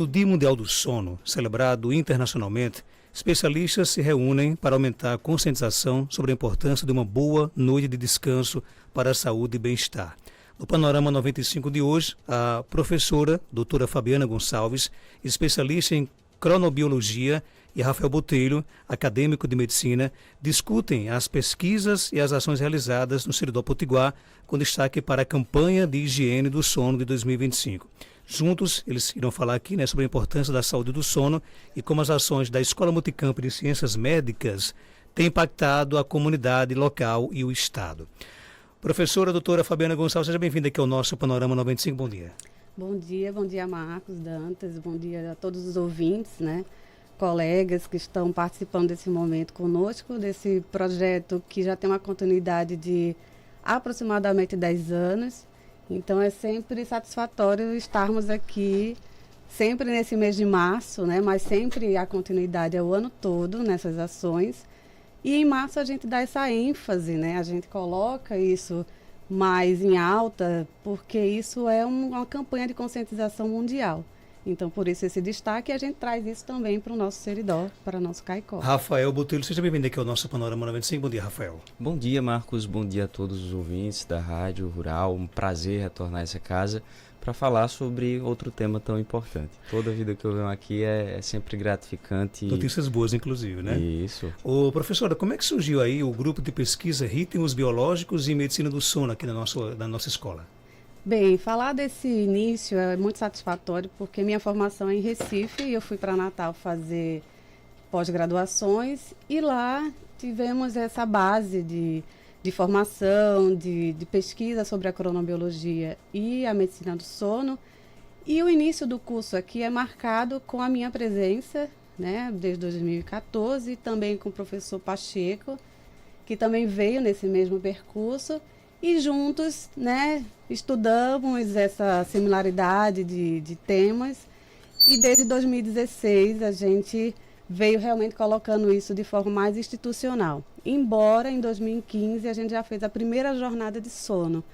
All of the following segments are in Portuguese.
No Dia Mundial do Sono, celebrado internacionalmente, especialistas se reúnem para aumentar a conscientização sobre a importância de uma boa noite de descanso para a saúde e bem-estar. No Panorama 95 de hoje, a professora doutora Fabiana Gonçalves, especialista em cronobiologia, e Rafael Botelho, acadêmico de medicina, discutem as pesquisas e as ações realizadas no Seridó Potiguar, com destaque para a campanha de higiene do sono de 2025. Juntos, eles irão falar aqui sobre a importância da saúde do sono e como as ações da Escola Multicampo de Ciências Médicas têm impactado a comunidade local e o Estado. Professora doutora Fabiana Gonçalves, seja bem-vinda aqui ao nosso Panorama 95. Bom dia. Bom dia Marcos Dantas, bom dia a todos os ouvintes, colegas que estão participando desse momento conosco, desse projeto que já tem uma continuidade de aproximadamente 10 anos. Então é sempre satisfatório estarmos aqui, sempre nesse mês de março, mas sempre a continuidade é o ano todo nessas ações. E em março a gente dá essa ênfase, a gente coloca isso mais em alta, porque isso é uma campanha de conscientização mundial. Então, por isso esse destaque, a gente traz isso também para o nosso Seridó, para o nosso Caicó. Rafael Botelho, seja bem-vindo aqui ao nosso Panorama 95. Bom dia, Rafael. Bom dia, Marcos. Bom dia a todos os ouvintes da Rádio Rural. Um prazer retornar a essa casa para falar sobre outro tema tão importante. Toda vida que eu venho aqui é sempre gratificante. Notícias boas, inclusive, né? Isso. Ô, professora, como é que surgiu aí o grupo de pesquisa Ritmos Biológicos e Medicina do Sono aqui na nossa escola? Bem, falar desse início é muito satisfatório porque minha formação é em Recife e eu fui para Natal fazer pós-graduações e lá tivemos essa base de formação, de pesquisa sobre a cronobiologia e a medicina do sono. E o início do curso aqui é marcado com a minha presença, desde 2014, também com o professor Pacheco, que também veio nesse mesmo percurso. E juntos, estudamos essa similaridade de temas. E desde 2016 a gente veio realmente colocando isso de forma mais institucional. Embora em 2015 a gente já fez a primeira jornada de sono. Ou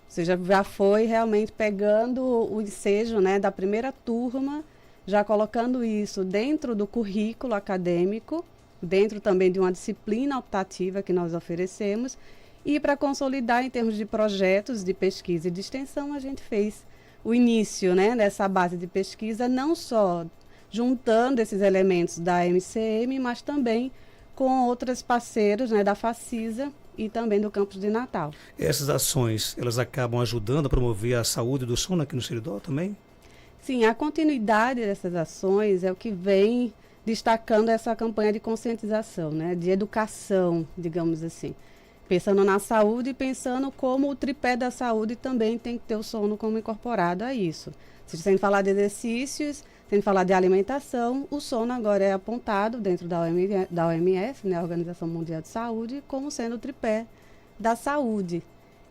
seja, já foi realmente pegando o ensejo da primeira turma, já colocando isso dentro do currículo acadêmico, dentro também de uma disciplina optativa que nós oferecemos. E para consolidar em termos de projetos de pesquisa e de extensão, a gente fez o início dessa base de pesquisa, não só juntando esses elementos da MCM, mas também com outros parceiros da Facisa e também do campus de Natal. Essas ações, elas acabam ajudando a promover a saúde do sono aqui no Seridó também? Sim, a continuidade dessas ações é o que vem destacando essa campanha de conscientização, de educação, digamos assim. Pensando na saúde e pensando como o tripé da saúde também tem que ter o sono como incorporado a isso. Se sem falar de exercícios, sem falar de alimentação, o sono agora é apontado dentro da OMS, a Organização Mundial de Saúde, como sendo o tripé da saúde.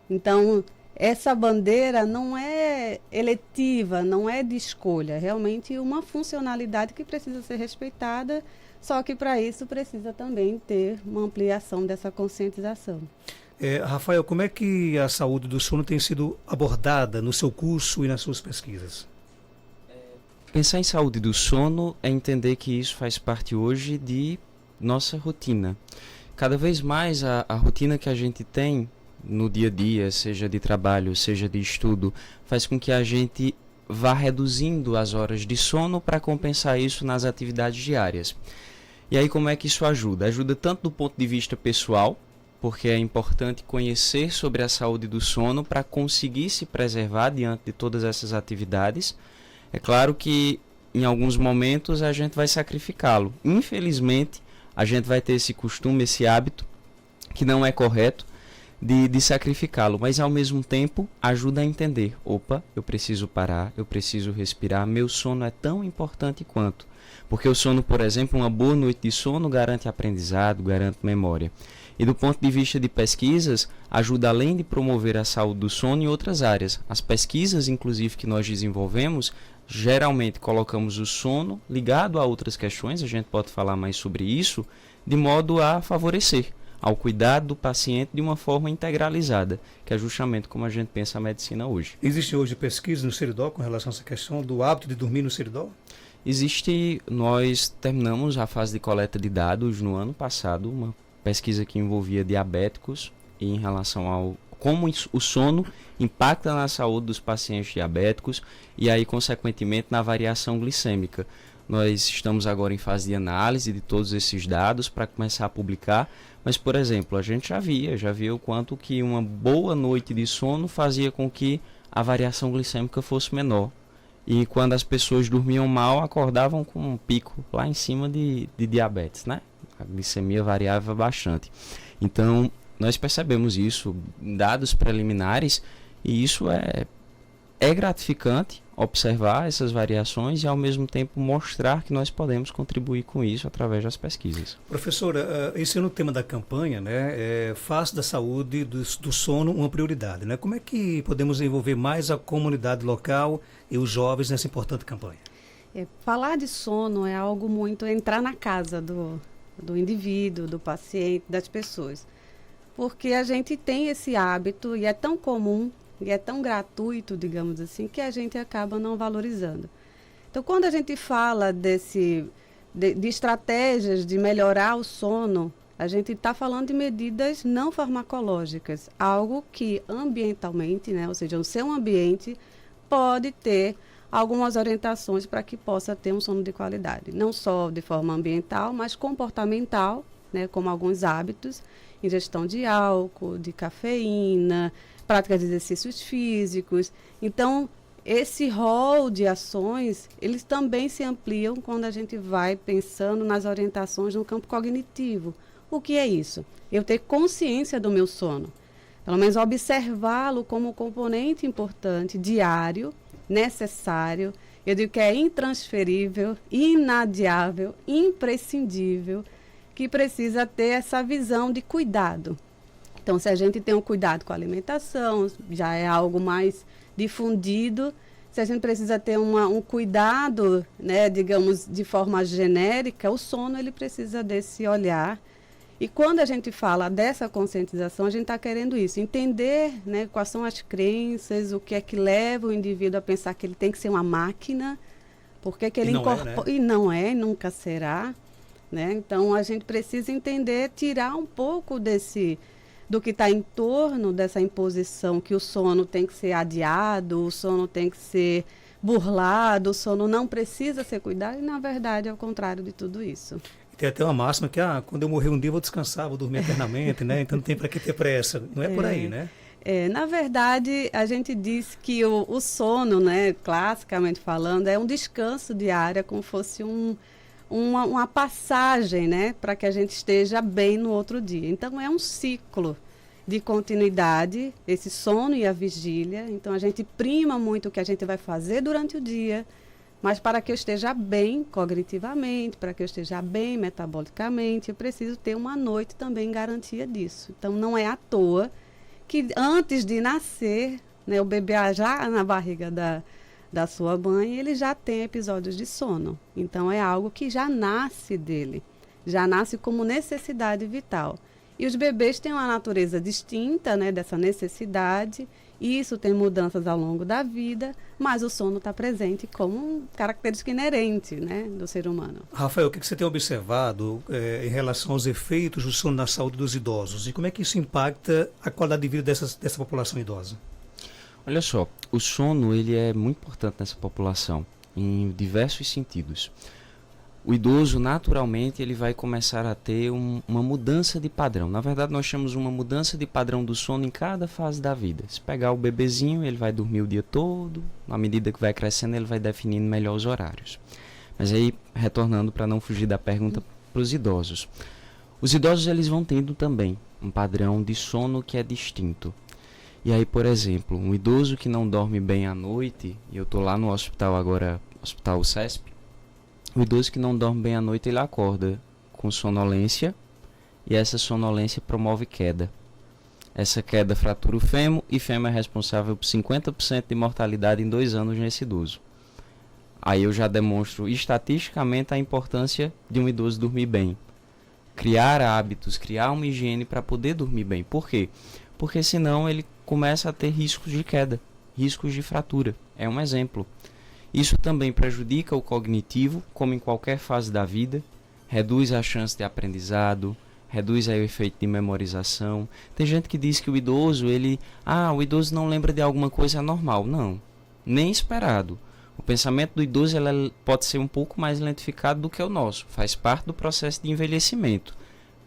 Então, essa bandeira não é eletiva, não é de escolha, é realmente uma funcionalidade que precisa ser respeitada. Só que para isso precisa também ter uma ampliação dessa conscientização. Rafael, como é que a saúde do sono tem sido abordada no seu curso e nas suas pesquisas? Pensar em saúde do sono é entender que isso faz parte hoje de nossa rotina. Cada vez mais a rotina que a gente tem no dia a dia, seja de trabalho, seja de estudo, faz com que a gente vá reduzindo as horas de sono para compensar isso nas atividades diárias. E aí como é que isso ajuda? Ajuda tanto do ponto de vista pessoal, porque é importante conhecer sobre a saúde do sono para conseguir se preservar diante de todas essas atividades. É claro que em alguns momentos a gente vai sacrificá-lo. Infelizmente, a gente vai ter esse costume, esse hábito, que não é correto, de sacrificá-lo, mas ao mesmo tempo ajuda a entender, opa, eu preciso parar, eu preciso respirar, meu sono é tão importante quanto, porque o sono, por exemplo, uma boa noite de sono garante aprendizado, garante memória, e do ponto de vista de pesquisas, ajuda além de promover a saúde do sono em outras áreas. As pesquisas, inclusive, que nós desenvolvemos, geralmente colocamos o sono ligado a outras questões, a gente pode falar mais sobre isso, de modo a favorecer ao cuidado do paciente de uma forma integralizada, que é justamente como a gente pensa a medicina hoje. Existe hoje pesquisa no Seridó com relação a essa questão do hábito de dormir no Seridó? Nós terminamos a fase de coleta de dados no ano passado, uma pesquisa que envolvia diabéticos e em relação ao como o sono impacta na saúde dos pacientes diabéticos e aí, consequentemente, na variação glicêmica. Nós estamos agora em fase de análise de todos esses dados para começar a publicar, mas, por exemplo, a gente já via o quanto que uma boa noite de sono fazia com que a variação glicêmica fosse menor. E quando as pessoas dormiam mal, acordavam com um pico lá em cima de diabetes, né? A glicemia variava bastante. Então, nós percebemos isso em dados preliminares e isso é gratificante observar essas variações e ao mesmo tempo mostrar que nós podemos contribuir com isso através das pesquisas. Professora, esse é o tema da campanha, né? Faça da saúde do sono uma prioridade, né? Como é que podemos envolver mais a comunidade local e os jovens nessa importante campanha? Falar de sono é algo muito entrar na casa do indivíduo, do paciente, das pessoas. Porque a gente tem esse hábito e é tão comum e é tão gratuito, digamos assim, que a gente acaba não valorizando. Então, quando a gente fala de estratégias de melhorar o sono, a gente está falando de medidas não farmacológicas, algo que ambientalmente, né, ou seja, o seu ambiente pode ter algumas orientações para que possa ter um sono de qualidade, não só de forma ambiental, mas comportamental, né, como alguns hábitos, ingestão de álcool, de cafeína, práticas de exercícios físicos. Então, esse rol de ações, eles também se ampliam quando a gente vai pensando nas orientações no campo cognitivo. O que é isso? Eu ter consciência do meu sono. Pelo menos observá-lo como um componente importante, diário, necessário. Eu digo que é intransferível, inadiável, imprescindível, que precisa ter essa visão de cuidado. Então, se a gente tem um cuidado com a alimentação, já é algo mais difundido. Se a gente precisa ter um cuidado, né, digamos, de forma genérica, o sono ele precisa desse olhar. E quando a gente fala dessa conscientização, a gente está querendo isso, entender, né, quais são as crenças, o que é que leva o indivíduo a pensar que ele tem que ser uma máquina, porque que ele incorpora, e não é, nunca será. Né? Então, a gente precisa entender, tirar um pouco do que está em torno dessa imposição que o sono tem que ser adiado, o sono tem que ser burlado, o sono não precisa ser cuidado, e na verdade é o contrário de tudo isso. Tem até uma máxima que, quando eu morrer um dia eu vou descansar, vou dormir eternamente, né? Então não tem para que ter pressa. Não é por aí, né? Na verdade, a gente diz que o sono, né, classicamente falando, é um descanso diário, como fosse uma passagem, né, para que a gente esteja bem no outro dia. Então, é um ciclo de continuidade, esse sono e a vigília. Então, a gente prima muito o que a gente vai fazer durante o dia, mas para que eu esteja bem cognitivamente, para que eu esteja bem metabolicamente, eu preciso ter uma noite também garantia disso. Então, não é à toa que antes de nascer, né, o bebê já na barriga da sua mãe, ele já tem episódios de sono. Então, é algo que já nasce dele, já nasce como necessidade vital. E os bebês têm uma natureza distinta, né, dessa necessidade, e isso tem mudanças ao longo da vida, mas o sono está presente como característica inerente, né, do ser humano. Rafael, o que você tem observado em relação aos efeitos do sono na saúde dos idosos? E como é que isso impacta a qualidade de vida dessa população idosa? Olha só, o sono ele é muito importante nessa população, em diversos sentidos. O idoso, naturalmente, ele vai começar a ter uma mudança de padrão. Na verdade, nós temos uma mudança de padrão do sono em cada fase da vida. Se pegar o bebezinho, ele vai dormir o dia todo. À medida que vai crescendo, ele vai definindo melhor os horários. Mas aí, retornando para não fugir da pergunta para os idosos. Os idosos, eles vão tendo também um padrão de sono que é distinto. E aí, por exemplo, um idoso que não dorme bem à noite, e eu estou lá no hospital agora, Hospital CESP, o idoso que não dorme bem à noite, ele acorda com sonolência e essa sonolência promove queda. Essa queda fratura o fêmur e fêmur é responsável por 50% de mortalidade em 2 anos nesse idoso. Aí eu já demonstro estatisticamente a importância de um idoso dormir bem. Criar hábitos, criar uma higiene para poder dormir bem. Por quê? Porque senão ele começa a ter riscos de queda, riscos de fratura. É um exemplo. Isso também prejudica o cognitivo, como em qualquer fase da vida, reduz a chance de aprendizado, reduz aí o efeito de memorização. Tem gente que diz que o idoso, o idoso não lembra de alguma coisa anormal. Não, nem esperado. O pensamento do idoso pode ser um pouco mais lentificado do que o nosso, faz parte do processo de envelhecimento,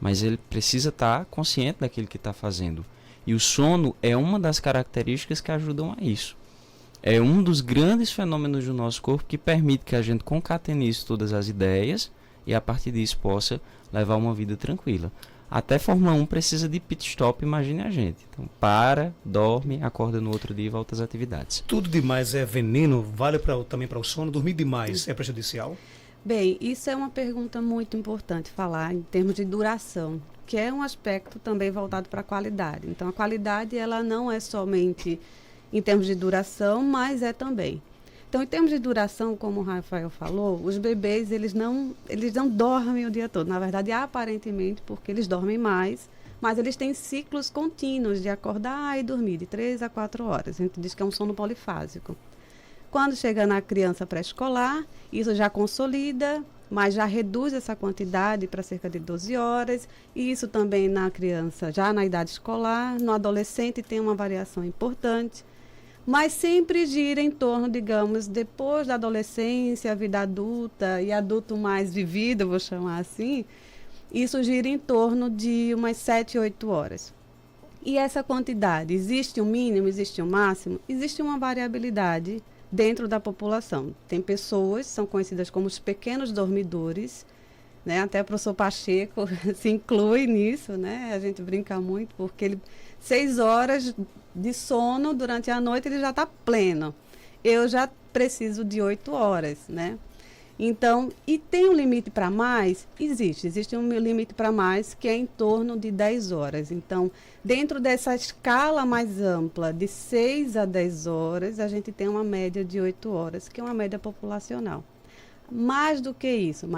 mas ele precisa estar consciente daquilo que está fazendo. E o sono é uma das características que ajudam a isso. É um dos grandes fenômenos do nosso corpo que permite que a gente concatenize todas as ideias e a partir disso possa levar uma vida tranquila. Até Fórmula 1 precisa de pit stop, imagine a gente. Então para, dorme, acorda no outro dia e volta às atividades. Tudo demais é veneno? Vale também para o sono? Dormir demais é prejudicial? Bem, isso é uma pergunta muito importante falar em termos de duração, que é um aspecto também voltado para a qualidade. Então a qualidade ela não é somente em termos de duração, mas é também. Então, em termos de duração, como o Rafael falou, os bebês, eles não dormem o dia todo. Na verdade, aparentemente, porque eles dormem mais, mas eles têm ciclos contínuos de acordar e dormir, de 3 a 4 horas. A gente diz que é um sono polifásico. Quando chega na criança pré-escolar, isso já consolida, mas já reduz essa quantidade para cerca de 12 horas. E isso também na criança, já na idade escolar. No adolescente tem uma variação importante. Mas sempre gira em torno, digamos, depois da adolescência, vida adulta e adulto mais vivido, vou chamar assim, isso gira em torno de umas 7, 8 horas. E essa quantidade, existe um mínimo, existe um máximo? Existe uma variabilidade dentro da população. Tem pessoas, são conhecidas como os pequenos dormidores, né? Até o professor Pacheco se inclui nisso, né? A gente brinca muito, porque 6 horas de sono durante a noite ele já está pleno. Eu já preciso de 8 horas, né? Então, e tem um limite para mais? Existe um limite para mais que é em torno de 10 horas. Então, dentro dessa escala mais ampla de 6 a 10 horas, a gente tem uma média de 8 horas, que é uma média populacional. Mais do que isso,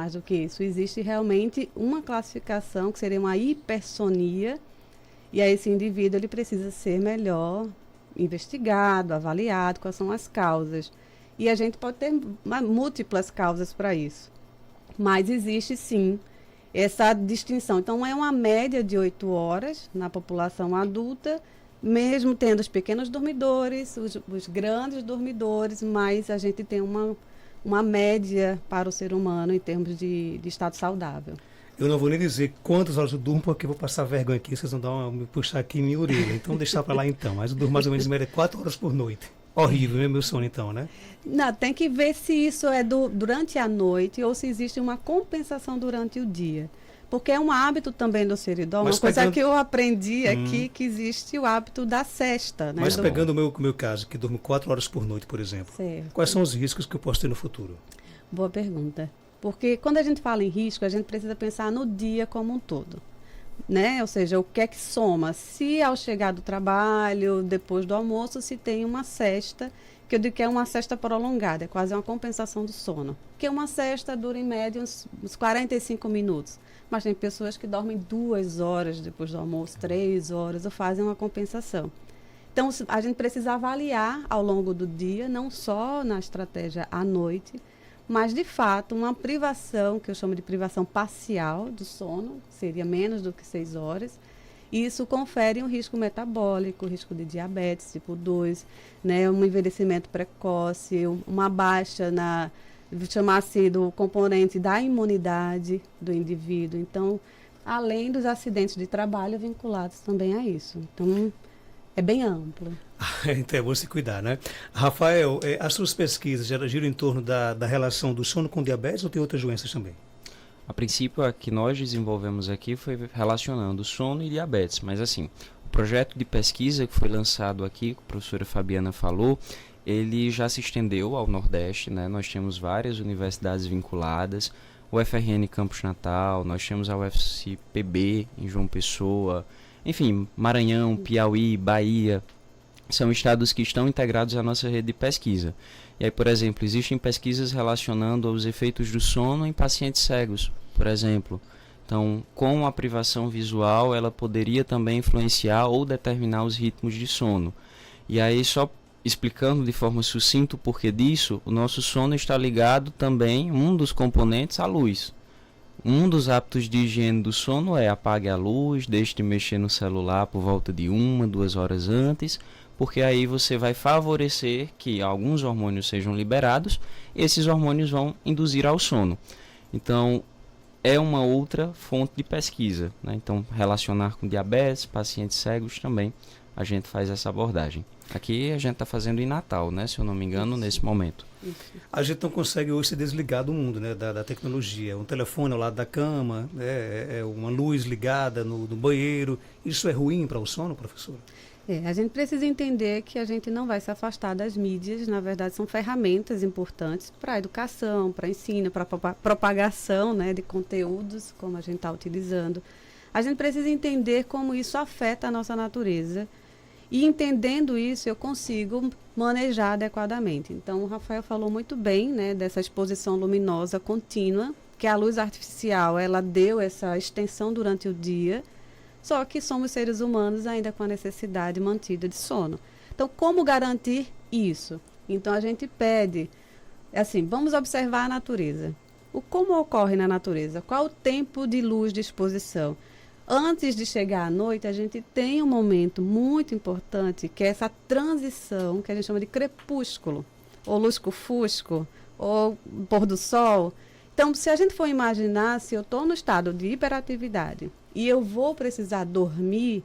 existe realmente uma classificação que seria uma hipersonia. E aí esse indivíduo ele precisa ser melhor investigado, avaliado, quais são as causas. E a gente pode ter múltiplas causas para isso. Mas existe sim essa distinção. Então é uma média de 8 horas na população adulta, mesmo tendo os pequenos dormidores, os grandes dormidores, mas a gente tem uma média para o ser humano em termos de estado saudável. Eu não vou nem dizer quantas horas eu durmo, porque eu vou passar vergonha aqui, vocês vão me puxar aqui em minha orelha. Então, deixar para lá então. Mas eu durmo mais ou menos em média 4 horas por noite. Horrível, né, meu sono então, né? Não, tem que ver se isso é durante a noite ou se existe uma compensação durante o dia. Porque é um hábito também do ser idoso. Uma coisa que eu aprendi aqui, que existe o hábito da sesta. Né? Mas pegando o meu caso, que durmo 4 horas por noite, por exemplo. Certo. Quais são os riscos que eu posso ter no futuro? Boa pergunta. Porque quando a gente fala em risco, a gente precisa pensar no dia como um todo, né? Ou seja, o que é que soma? Se ao chegar do trabalho, depois do almoço, se tem uma sesta, que eu digo que é uma sesta prolongada, é quase uma compensação do sono. Porque uma sesta dura em média uns 45 minutos, mas tem pessoas que dormem 2 horas depois do almoço, 3 horas, ou fazem uma compensação. Então, a gente precisa avaliar ao longo do dia, não só na estratégia à noite, mas, de fato, uma privação, que eu chamo de privação parcial do sono, seria menos do que 6 horas, e isso confere um risco metabólico, risco de diabetes tipo 2, né, um envelhecimento precoce, uma baixa vou chamar assim, do componente da imunidade do indivíduo. Então, além dos acidentes de trabalho vinculados também a isso. Então, é bem amplo. Então é bom se cuidar, né? Rafael, as suas pesquisas giram em torno da relação do sono com diabetes ou tem outras doenças também? A princípio, a que nós desenvolvemos aqui foi relacionando sono e diabetes, mas assim, o projeto de pesquisa que foi lançado aqui, que a professora Fabiana falou, ele já se estendeu ao Nordeste, né? Nós temos várias universidades vinculadas, o FRN Campus Natal, nós temos a UFCPB em João Pessoa, enfim, Maranhão, Piauí, Bahia, são estados que estão integrados à nossa rede de pesquisa. E aí, por exemplo, existem pesquisas relacionando os efeitos do sono em pacientes cegos, por exemplo. Então, com a privação visual, ela poderia também influenciar ou determinar os ritmos de sono. E aí, só explicando de forma sucinta o porquê disso, o nosso sono está ligado também, um dos componentes, à luz. Um dos hábitos de higiene do sono é apague a luz, deixe de mexer no celular por volta de 1, 2 horas antes, porque aí você vai favorecer que alguns hormônios sejam liberados e esses hormônios vão induzir ao sono. Então, é uma outra fonte de pesquisa, né? Então, relacionar com diabetes, pacientes cegos também, a gente faz essa abordagem. Aqui a gente está fazendo em Natal, né? Se eu não me engano, nesse momento. A gente não consegue hoje se desligar do mundo, né? Da tecnologia. Um telefone ao lado da cama, uma luz ligada no banheiro. Isso é ruim para o sono, professor? A gente precisa entender que a gente não vai se afastar das mídias. Na verdade, são ferramentas importantes para a educação, para ensino, para propagação, né, de conteúdos, como a gente está utilizando. A gente precisa entender como isso afeta a nossa natureza. E entendendo isso, eu consigo manejar adequadamente. Então, o Rafael falou muito bem, né, dessa exposição luminosa contínua, que a luz artificial, ela deu essa extensão durante o dia, só que somos seres humanos ainda com a necessidade mantida de sono. Então, como garantir isso? Então, a gente pede, assim, vamos observar a natureza. Como ocorre na natureza? Qual o tempo de luz de exposição? Antes de chegar à noite, a gente tem um momento muito importante, que é essa transição, que a gente chama de crepúsculo, ou lusco-fusco, ou pôr do sol. Então, se a gente for imaginar, se eu estou no estado de hiperatividade e eu vou precisar dormir,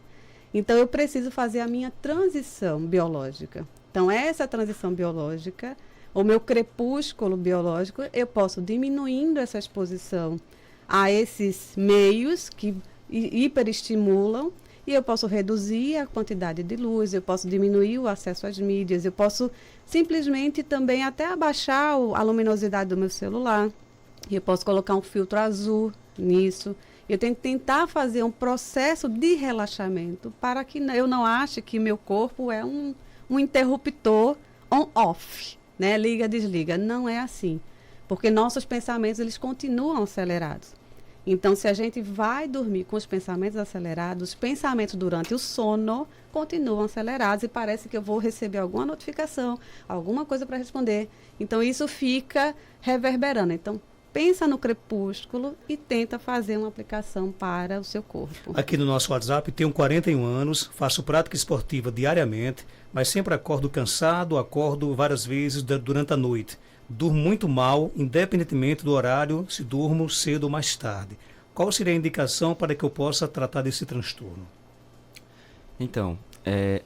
então eu preciso fazer a minha transição biológica. Então, essa transição biológica, o meu crepúsculo biológico, eu posso diminuindo essa exposição a esses meios que hiperestimulam, e eu posso reduzir a quantidade de luz, eu posso diminuir o acesso às mídias, eu posso simplesmente também até abaixar a luminosidade do meu celular, eu posso colocar um filtro azul nisso. Eu tenho que tentar fazer um processo de relaxamento para que eu não ache que meu corpo é um interruptor on-off, né? Liga, desliga. Não é assim, porque nossos pensamentos, eles continuam acelerados. Então, se a gente vai dormir com os pensamentos acelerados, os pensamentos durante o sono continuam acelerados e parece que eu vou receber alguma notificação, alguma coisa para responder. Então, isso fica reverberando. Então, pensa no crepúsculo e tenta fazer uma aplicação para o seu corpo. Aqui no nosso WhatsApp, tenho 41 anos, faço prática esportiva diariamente, mas sempre acordo cansado, acordo várias vezes durante a noite. Durmo muito mal, independentemente do horário, se durmo cedo ou mais tarde. Qual seria a indicação para que eu possa tratar desse transtorno? Então,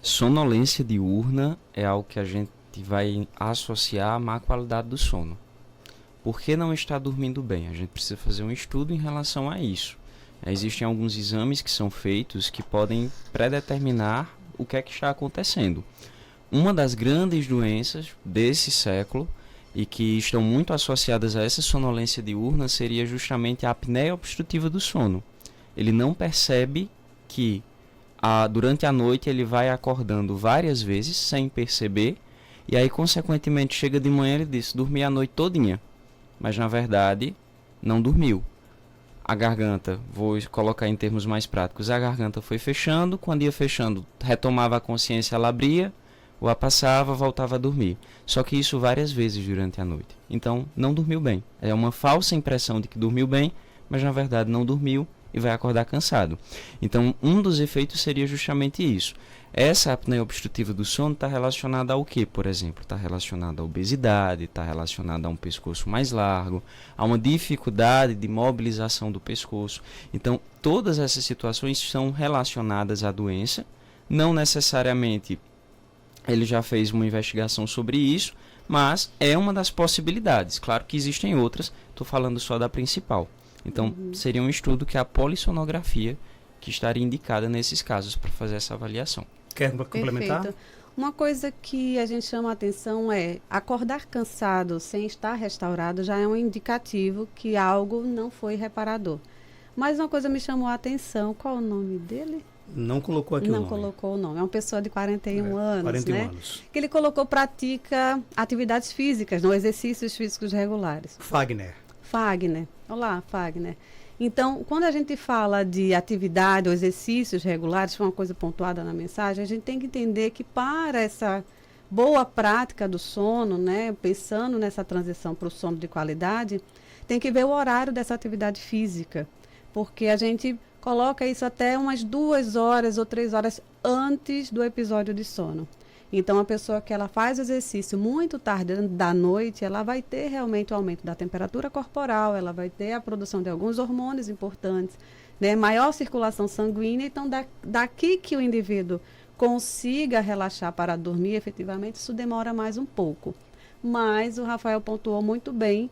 sonolência diurna é algo que a gente vai associar à má qualidade do sono. Por que não está dormindo bem? A gente precisa fazer um estudo em relação a isso. Existem alguns exames que são feitos que podem predeterminar o que é que está acontecendo. Uma das grandes doenças desse século e que estão muito associadas a essa sonolência diurna seria justamente a apneia obstrutiva do sono. Ele não percebe que durante a noite ele vai acordando várias vezes sem perceber, e aí consequentemente chega de manhã e ele diz, dormi a noite todinha, mas na verdade não dormiu. A garganta, vou colocar em termos mais práticos, a garganta foi fechando, quando ia fechando, retomava a consciência, ela abria, ou a passava, voltava a dormir. Só que isso várias vezes durante a noite. Então, não dormiu bem. É uma falsa impressão de que dormiu bem, mas na verdade não dormiu e vai acordar cansado. Então, um dos efeitos seria justamente isso. Essa apneia obstrutiva do sono está relacionada ao quê, por exemplo? Está relacionada à obesidade, está relacionada a um pescoço mais largo, a uma dificuldade de mobilização do pescoço. Então, todas essas situações são relacionadas à doença, não necessariamente ele já fez uma investigação sobre isso, mas é uma das possibilidades. Claro que existem outras, estou falando só da principal. Então, seria um estudo que é a polissonografia que estaria indicada nesses casos para fazer essa avaliação. Quer complementar? Perfeito. Uma coisa que a gente chama a atenção é acordar cansado sem estar restaurado já é um indicativo que algo não foi reparador. Mas uma coisa me chamou a atenção, qual o nome dele? Não colocou aqui o nome. Não colocou o nome. É uma pessoa de 41 anos, 41 né? anos. Que ele colocou pratica atividades físicas, não exercícios físicos regulares. Fagner. Olá, Fagner. Então, quando a gente fala de atividade ou exercícios regulares, foi uma coisa pontuada na mensagem, a gente tem que entender que para boa prática do sono, né, pensando nessa transição para o sono de qualidade, tem que ver o horário dessa atividade física, porque a gente coloca isso até umas 2 horas ou 3 horas antes do episódio de sono. Então, a pessoa que ela faz exercício muito tarde da noite, ela vai ter realmente o aumento da temperatura corporal, ela vai ter a produção de alguns hormônios importantes, né? Maior circulação sanguínea. Então, daqui que o indivíduo consiga relaxar para dormir, efetivamente, isso demora mais um pouco. Mas o Rafael pontuou muito bem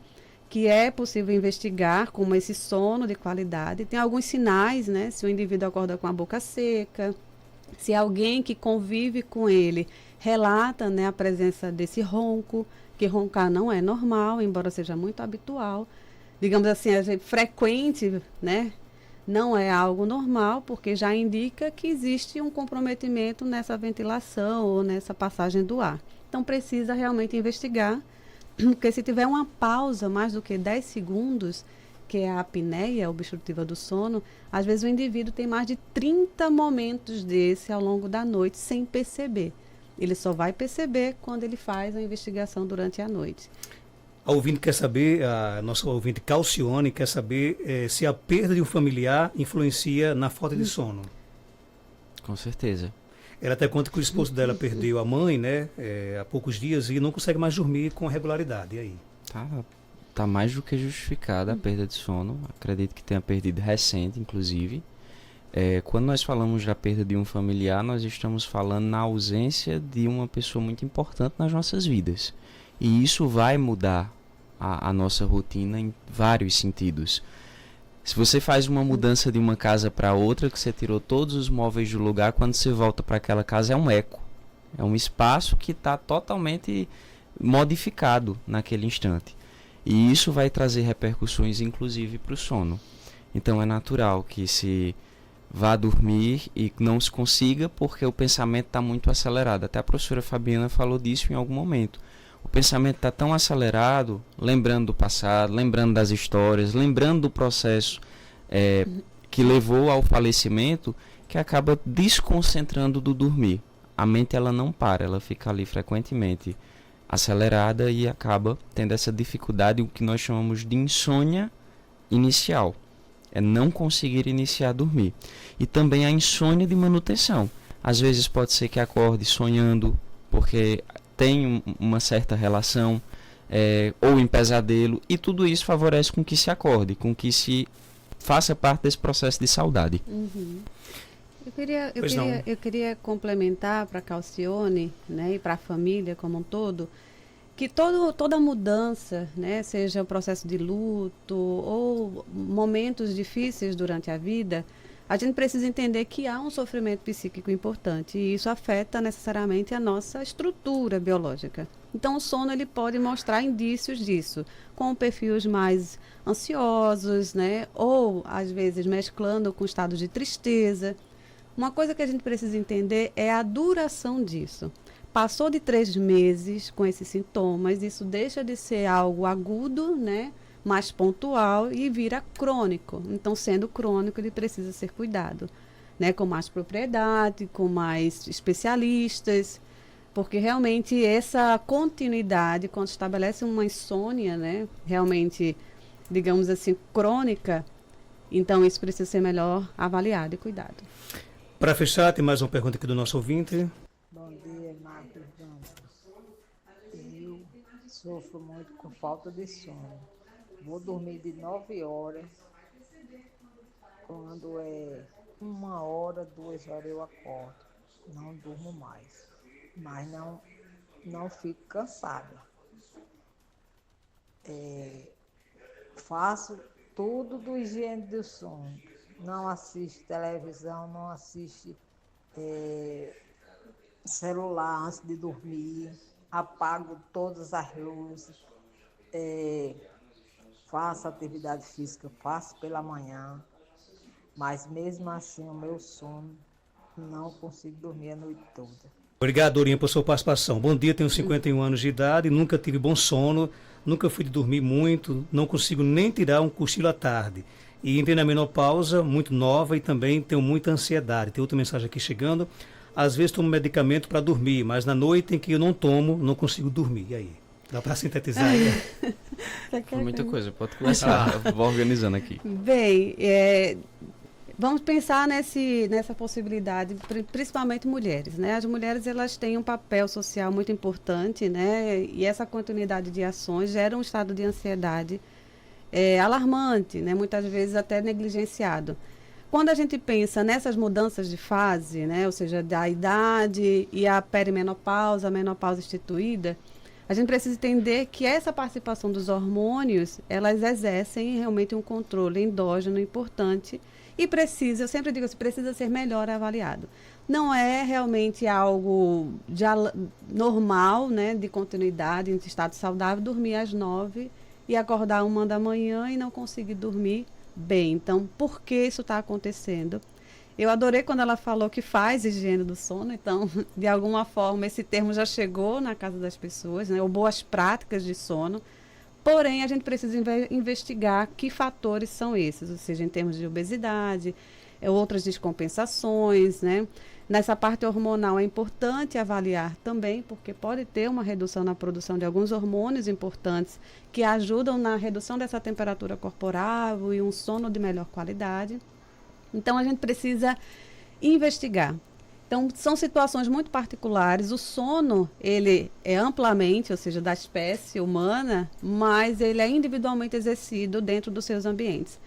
que é possível investigar como esse sono de qualidade. Tem alguns sinais, né? Se o indivíduo acorda com a boca seca, se alguém que convive com ele relata, né, a presença desse ronco, que roncar não é normal, embora seja muito habitual. Digamos assim, frequente, né? Não é algo normal, porque já indica que existe um comprometimento nessa ventilação ou nessa passagem do ar. Então, precisa realmente investigar, porque se tiver uma pausa mais do que 10 segundos, que é a apneia obstrutiva do sono, às vezes o indivíduo tem mais de 30 momentos desse ao longo da noite sem perceber. Ele só vai perceber quando ele faz a investigação durante a noite. A ouvinte quer saber, a nossa ouvinte Calcione quer saber se a perda de um familiar influencia na falta de sono. Com certeza. Ela até conta que o esposo dela perdeu a mãe, né, há poucos dias e não consegue mais dormir com regularidade. E aí? Tá mais do que justificada a perda de sono. Acredito que tenha perdido recente, inclusive. Quando nós falamos da perda de um familiar, nós estamos falando na ausência de uma pessoa muito importante nas nossas vidas. E isso vai mudar a nossa rotina em vários sentidos. Se você faz uma mudança de uma casa para outra, que você tirou todos os móveis do lugar, quando você volta para aquela casa é um eco. É um espaço que está totalmente modificado naquele instante. E isso vai trazer repercussões, inclusive, para o sono. Então é natural que se vá dormir e não se consiga, porque o pensamento está muito acelerado. Até a professora Fabiana falou disso em algum momento. O pensamento está tão acelerado, lembrando do passado, lembrando das histórias, lembrando do processo que levou ao falecimento, que acaba desconcentrando do dormir. A mente ela não para, ela fica ali frequentemente acelerada e acaba tendo essa dificuldade, o que nós chamamos de insônia inicial. É não conseguir iniciar a dormir. E também a insônia de manutenção. Às vezes pode ser que acorde sonhando, porque tem uma certa relação, ou em pesadelo, e tudo isso favorece com que se acorde, com que se faça parte desse processo de saudade. Uhum. Eu queria complementar para a Calcione, né, e para a família como um todo, que toda mudança, né, seja o processo de luto ou momentos difíceis durante a vida, a gente precisa entender que há um sofrimento psíquico importante e isso afeta necessariamente a nossa estrutura biológica. Então, o sono ele pode mostrar indícios disso, com perfis mais ansiosos, né, ou às vezes mesclando com estados de tristeza. Uma coisa que a gente precisa entender é a duração disso. Passou de 3 meses com esses sintomas, isso deixa de ser algo agudo, né, mais pontual e vira crônico. Então, sendo crônico, ele precisa ser cuidado, né, com mais propriedade, com mais especialistas, porque realmente essa continuidade, quando estabelece uma insônia, né, realmente, digamos assim, crônica, então isso precisa ser melhor avaliado e cuidado. Para fechar, tem mais uma pergunta aqui do nosso ouvinte. Bom dia, Marcos Campos. Eu sofro muito com falta de sono. Vou dormir de 9 horas. Quando é 1 hora, 2 horas eu acordo. Não durmo mais. Mas não fico cansada. Faço tudo do higiene do sono. Não assisto televisão, não assisto celular antes de dormir, apago todas as luzes, faço atividade física, faço pela manhã, mas mesmo assim o meu sono, não consigo dormir a noite toda. Obrigado, Dorinha, por sua participação. Bom dia, tenho 51 anos de idade, nunca tive bom sono, nunca fui de dormir muito, não consigo nem tirar um cochilo à tarde. E entrei na menopausa, muito nova, e também tenho muita ansiedade. Tem outra mensagem aqui chegando. às vezes tomo medicamento para dormir, mas na noite em que eu não tomo, não consigo dormir. E aí? Dá para sintetizar aí? Foi muita coisa, pode começar. Eu vou organizando aqui. Bem, vamos pensar nessa possibilidade, principalmente mulheres, né? As mulheres, elas têm um papel social muito importante, né? E essa continuidade de ações gera um estado de ansiedade alarmante, né? Muitas vezes até negligenciado. Quando a gente pensa nessas mudanças de fase, né? Ou seja, da idade e a perimenopausa, a menopausa instituída, a gente precisa entender que essa participação dos hormônios, elas exercem realmente um controle endógeno importante e precisa, eu sempre digo assim, precisa ser melhor avaliado. Não é realmente algo normal, né, de continuidade, em estado saudável, dormir às 9 e acordar 1 da manhã e não conseguir dormir bem. Então, por que isso está acontecendo? Eu adorei quando ela falou que faz higiene do sono, então, de alguma forma, esse termo já chegou na casa das pessoas, né, ou boas práticas de sono. Porém, a gente precisa investigar que fatores são esses, ou seja, em termos de obesidade, outras descompensações, né? Nessa parte hormonal é importante avaliar também, porque pode ter uma redução na produção de alguns hormônios importantes que ajudam na redução dessa temperatura corporal e um sono de melhor qualidade. Então, a gente precisa investigar. Então, são situações muito particulares. O sono, ele é amplamente, ou seja, da espécie humana, mas ele é individualmente exercido dentro dos seus ambientes.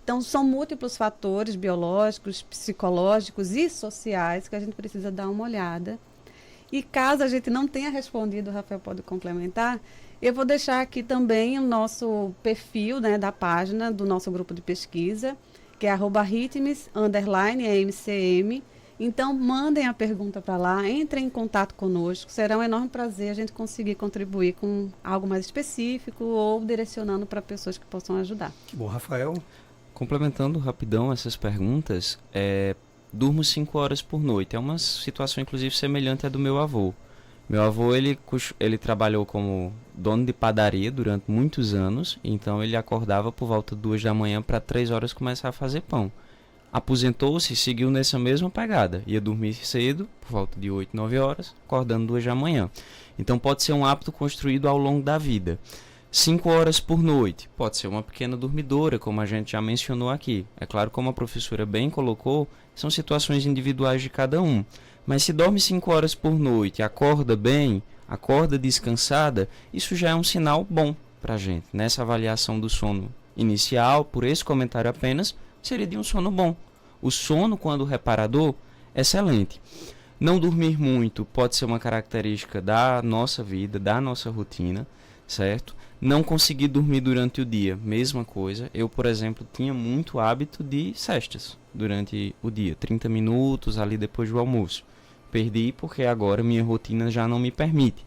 Então, são múltiplos fatores biológicos, psicológicos e sociais que a gente precisa dar uma olhada. E caso a gente não tenha respondido, o Rafael pode complementar, eu vou deixar aqui também o nosso perfil, né, da página do nosso grupo de pesquisa, que é @ritmes_MCM. Então, mandem a pergunta para lá, entrem em contato conosco. Será um enorme prazer a gente conseguir contribuir com algo mais específico ou direcionando para pessoas que possam ajudar. Que bom, Rafael. Complementando rapidão essas perguntas, durmo 5 horas por noite. É uma situação, inclusive, semelhante à do meu avô. Meu avô, ele trabalhou como dono de padaria durante muitos anos, então ele acordava por volta de 2 da manhã para 3 horas começar a fazer pão. Aposentou-se e seguiu nessa mesma pegada. Ia dormir cedo, por volta de 8, 9 horas, acordando 2 da manhã. Então pode ser um hábito construído ao longo da vida. 5 horas por noite, pode ser uma pequena dormidora, como a gente já mencionou aqui. É claro, como a professora bem colocou, são situações individuais de cada um. Mas se dorme 5 horas por noite, acorda bem, acorda descansada, isso já é um sinal bom para a gente. Nessa avaliação do sono inicial, por esse comentário apenas, seria de um sono bom. O sono, quando reparador, excelente. Não dormir muito pode ser uma característica da nossa vida, da nossa rotina, certo? Não conseguir dormir durante o dia, mesma coisa. Eu, por exemplo, tinha muito hábito de sestas durante o dia, 30 minutos ali depois do almoço. Perdi porque agora minha rotina já não me permite.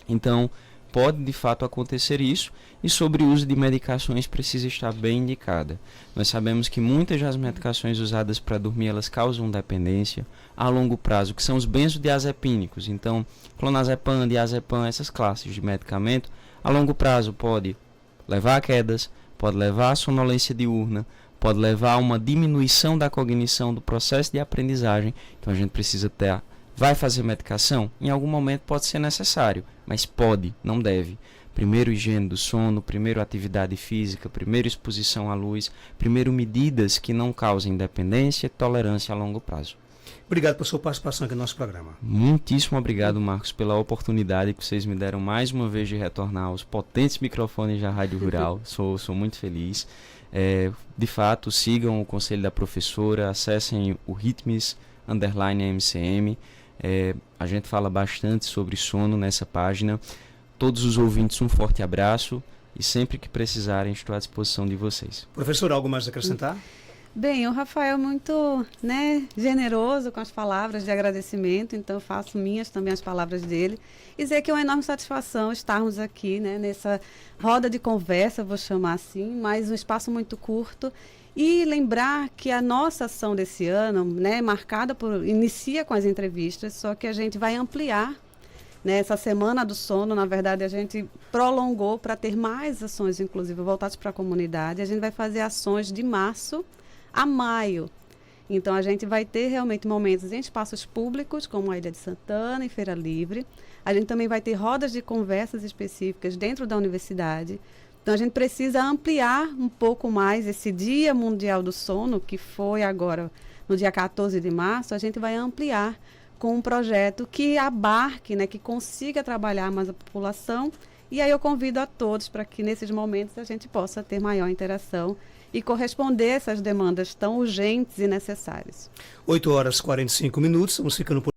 Então, pode de fato acontecer isso, e sobre o uso de medicações precisa estar bem indicada. Nós sabemos que muitas das medicações usadas para dormir, elas causam dependência a longo prazo, que são os benzodiazepínicos. Então, clonazepam, diazepam, essas classes de medicamento, a longo prazo pode levar a quedas, pode levar a sonolência diurna, pode levar a uma diminuição da cognição, do processo de aprendizagem. Então a gente precisa ter, vai fazer medicação? Em algum momento pode ser necessário, mas pode, não deve. Primeiro higiene do sono, primeiro atividade física, primeiro exposição à luz, primeiro medidas que não causem dependência e tolerância a longo prazo. Obrigado por sua participação aqui no nosso programa. Muitíssimo obrigado, Marcos, pela oportunidade que vocês me deram mais uma vez de retornar aos potentes microfones da Rádio Rural. Sou muito feliz. De fato, sigam o conselho da professora, acessem o ritmes_MCM. A gente fala bastante sobre sono nessa página. Todos os ouvintes, um forte abraço e sempre que precisarem, estou à disposição de vocês. Professor, algo mais a acrescentar? Bem, o Rafael é muito, generoso com as palavras de agradecimento, então eu faço minhas também as palavras dele. E dizer que é uma enorme satisfação estarmos aqui, nessa roda de conversa, vou chamar assim, mas um espaço muito curto. E lembrar que a nossa ação desse ano, marcada inicia com as entrevistas, só que a gente vai ampliar. Essa semana do sono, na verdade, a gente prolongou para ter mais ações, inclusive, voltadas para a comunidade. A gente vai fazer ações de março a maio. Então, a gente vai ter realmente momentos em espaços públicos, como a Ilha de Santana e Feira Livre. A gente também vai ter rodas de conversas específicas dentro da universidade. Então, a gente precisa ampliar um pouco mais esse Dia Mundial do Sono, que foi agora no dia 14 de março, a gente vai ampliar com um projeto que abarque, né, que consiga trabalhar mais a população. E aí eu convido a todos para que nesses momentos a gente possa ter maior interação e corresponder a essas demandas tão urgentes e necessárias. 8 horas e 45 minutos, estamos ficando por